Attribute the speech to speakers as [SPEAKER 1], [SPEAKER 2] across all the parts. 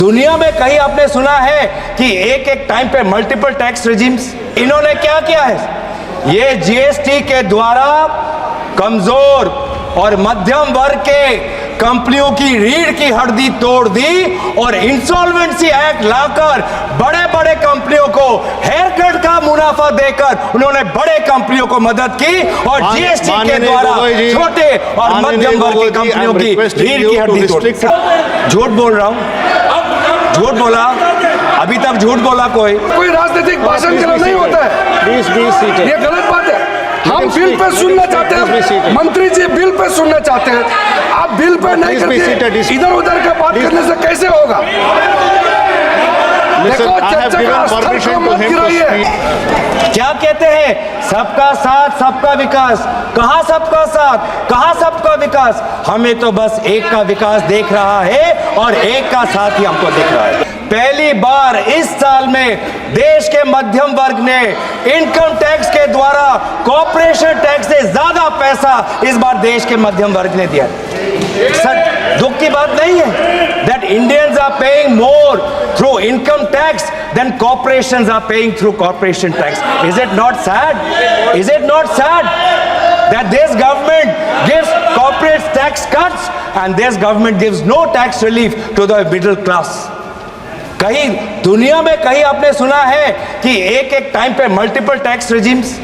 [SPEAKER 1] दुनिया में कहीं आपने सुना है कि एक एक टाइम पे मल्टीपल टैक्स रेजिम्स? इन्होंने क्या किया है? ये जीएसटी के द्वारा कमजोर और मध्यम वर्ग के कंपनियों की रीढ़ की हड्डी तोड़ दी और इंसॉल्वेंसी एक्ट लाकर बड़े बड़े कंपनियों को हेयर कट का मुनाफा देकर उन्होंने बड़े कंपनियों को मदद की और जीएसटी के द्वारा छोटे और मध्यम वर्ग की कंपनियों की रीढ़ की हड्डी तोड़ी। झूठ बोल रहा हूं, झूठ बोला, अभी तक झूठ बोला कोई
[SPEAKER 2] राजनीतिक भाषण के लिए नहीं होता है। ये गलत बात है। हम बिल पे सुनना चाहते हैं, मंत्री जी बिल पे सुनना चाहते हैं, आप बिल पे नहीं करते, इधर उधर का बात करने से कैसे होगा? देखो चर्चा का स्तर कम मत गिराइए।
[SPEAKER 1] क्या कहते हैं? सबका साथ सबका विकास। कहां सबका साथ, कहां सबका विकास? हमें तो बस एक का विकास देख रहा है और एक का साथ ही हमको दिख रहा है। पहली बार इस साल में देश के मध्यम वर्ग ने इनकम टैक्स के द्वारा कॉर्पोरेशन टैक्स से ज्यादा पैसा इस बार देश के मध्यम वर्ग ने दिया। सर दुख की बात नहीं है that Indians are paying more through income tax than corporations are paying through corporation tax. Is it not sad? Is it not sad that this government gives corporate tax cuts and this government gives no tax relief to the middle class? कहीं दुनिया में कहीं आपने सुना है कि एक एक टाइम पे मल्टीपल टैक्स रेजिम्स?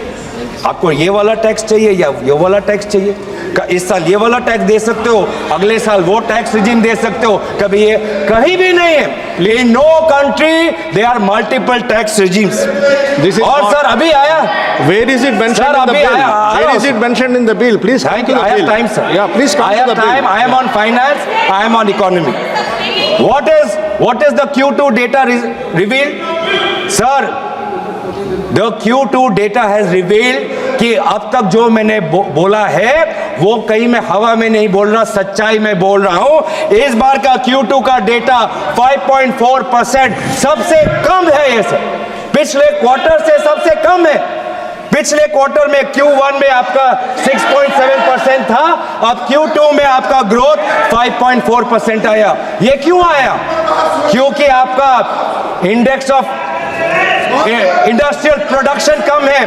[SPEAKER 1] आपको ये वाला टैक्स चाहिए या ये वाला टैक्स चाहिए? इस साल ये वाला टैक्स दे सकते हो, अगले साल वो टैक्स रेजिम दे सकते हो, कभी ये कहीं भी नहीं है। In no country there are multiple tax regimes. और सर अभी आया,
[SPEAKER 3] where is it mentioned in the bill? Where is it mentioned in the bill? Please come to the bill.
[SPEAKER 1] I have time, sir.
[SPEAKER 3] Yeah, please come to the bill.
[SPEAKER 1] I have time. I am on finance. I am on economy. What is the Q2 data revealed? Sir, the Q2 data has revealed कि अब तक जो मैंने बोला है वो कहीं मैं हवा में नहीं बोल रहा, सच्चाई में बोल रहा हूं। इस बार का Q2 का डेटा 5.4% सबसे कम है। ये सर पिछले क्वार्टर से सबसे कम है। पिछले क्वार्टर में Q1 में आपका 6.7% था, अब Q2 में आपका ग्रोथ 5.4% आया। ये क्यों आया? क्योंकि आपका इंडेक्स ऑफ इंडस्ट्रियल प्रोडक्शन कम है,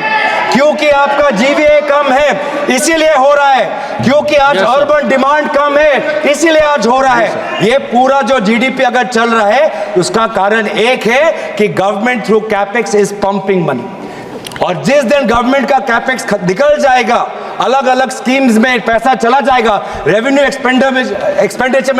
[SPEAKER 1] क्योंकि आपका जीवीए कम है, इसीलिए हो रहा है। क्योंकि आज अर्बन डिमांड कम है, इसीलिए आज हो रहा है। ये पूरा जो जीडीपी अगर चल रहा है उसका कारण एक है कि government through capex is pumping money. और जिस दिन गवर्नमेंट का कैपेक्स निकल जाएगा, अलग अलग स्कीम्स में पैसा चला जाएगा, रेवेन्यू एक्सपेंडिचर में